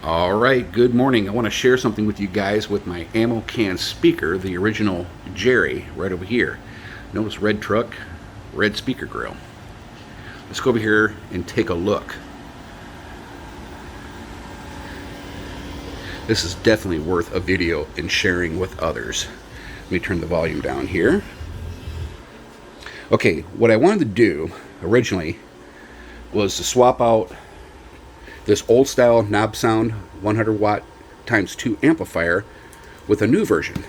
Alright, good morning. I want to share something with you guys with my ammo can speaker, the original Jerry, right over here. Notice red truck, red speaker grill. Let's go over here and take a look. This is definitely worth a video and sharing with others. Let me turn the volume down here. Okay, what I wanted to do originally was to swap out this old style Nobsound 100 watt times 2 amplifier with a new version,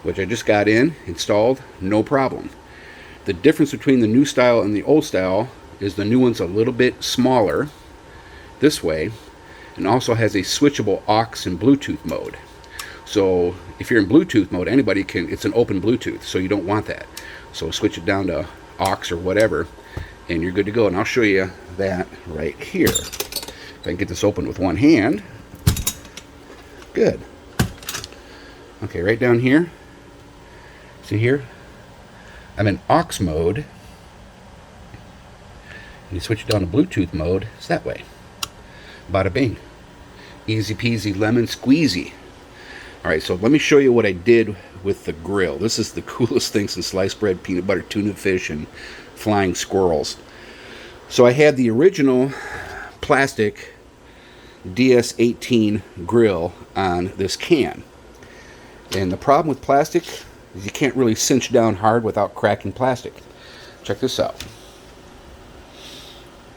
which I just got installed, no problem. The difference between the new style and the old style is the new one's a little bit smaller this way, and also has a switchable aux and Bluetooth mode. So if you're in Bluetooth mode, anybody can, it's an open Bluetooth, so you don't want that. So switch it down to aux or whatever, and you're good to go. And I'll show you that right here. If I can get this open with one hand. Good. Okay, right down here. See here? I'm in aux mode. And you switch it down to Bluetooth mode, it's that way. Bada bing. Easy peasy lemon squeezy. Alright, so let me show you what I did with the grill. This is the coolest thing since sliced bread, peanut butter, tuna fish, and flying squirrels. So I had the original plastic DS-18 grill on this can. And the problem with plastic is you can't really cinch down hard without cracking plastic. Check this out.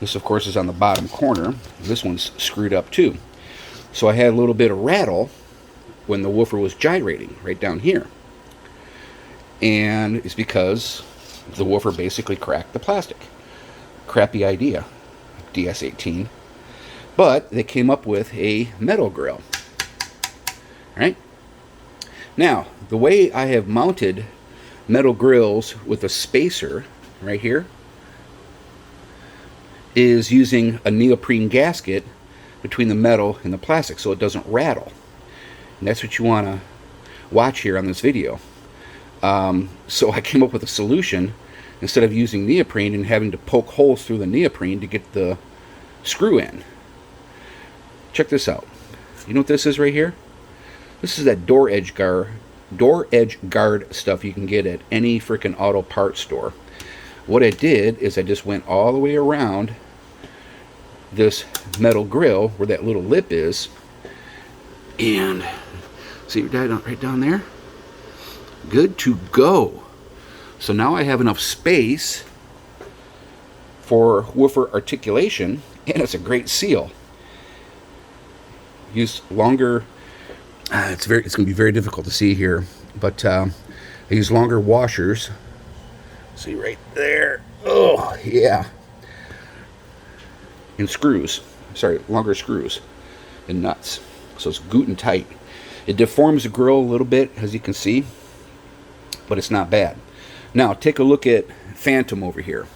This, of course, is on the bottom corner. This one's screwed up too. So I had a little bit of rattle when the woofer was gyrating right down here. And it's because the woofer basically cracked the plastic. Crappy idea, DS-18. But they came up with a metal grill. Alright? Now, the way I have mounted metal grills with a spacer right here is using a neoprene gasket between the metal and the plastic so it doesn't rattle. And that's what you want to watch here on this video. So I came up with a solution. Instead of using neoprene and having to poke holes through the neoprene to get the screw in. Check this out. You know what this is right here? This is that door edge guard stuff you can get at any freaking auto parts store. What I did is I just went all the way around this metal grill where that little lip is, and see right down there? Good to go. So now I have enough space for woofer articulation, and it's a great seal. Use longer, it's going to be very difficult to see here, but I use longer washers. See right there. Oh, yeah. And screws. Sorry, longer screws and nuts. So it's good and tight. It deforms the grill a little bit, as you can see, but it's not bad. Now, take a look at Phantom over here.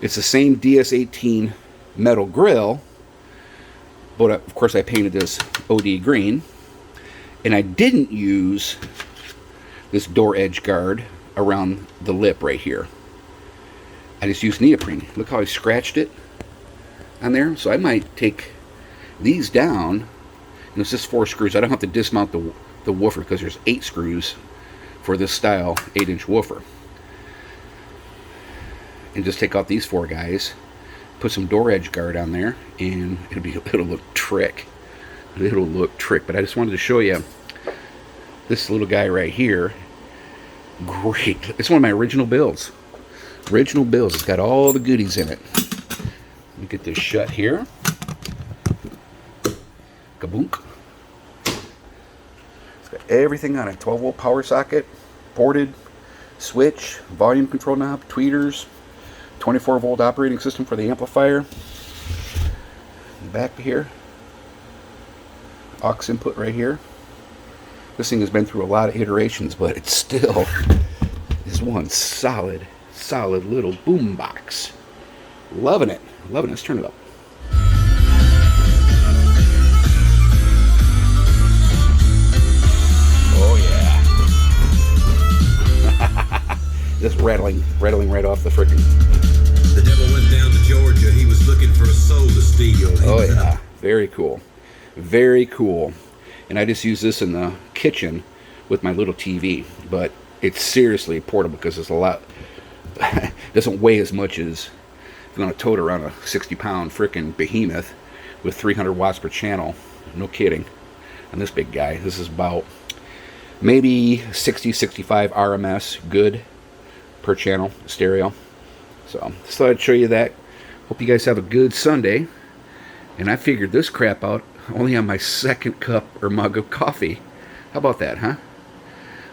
It's the same DS-18 metal grill, but of course I painted this OD green, and I didn't use this door edge guard around the lip right here. I just used neoprene. Look how I scratched it on there. So I might take these down, and it's just 4 screws. I don't have to dismount the woofer because there's 8 screws for this style 8-inch woofer. And just take out these 4 guys, put some door edge guard on there, and it'll look trick. It'll look trick. But I just wanted to show you this little guy right here. Great. It's one of my original builds. Original builds. It's got all the goodies in it. Let me get this shut here. Kaboom. It's got everything on it. 12-volt power socket, ported, switch, volume control knob, tweeters, 24-volt operating system for the amplifier. Back here, aux input right here. This thing has been through a lot of iterations, but it still is one solid little boom box. Loving it. Loving it. Let's turn it up. Oh yeah. Just rattling right off the frickin'. The devil went down to Georgia. He was looking for a soul to steal. Oh yeah, very cool. Very cool. And I just use this in the kitchen with my little TV. But it's seriously portable because it's a lot, doesn't weigh as much as if you're going to tote around a 60-pound frickin' behemoth with 300 watts per channel. No kidding. And this big guy, this is about maybe 60, 65 RMS good per channel stereo. So just thought I'd show you that. Hope you guys have a good Sunday. And I figured this crap out only on my second cup or mug of coffee. How about that, huh?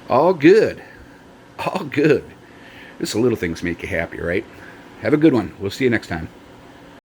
All good. All good. Just the little things make you happy, right? Have a good one. We'll see you next time.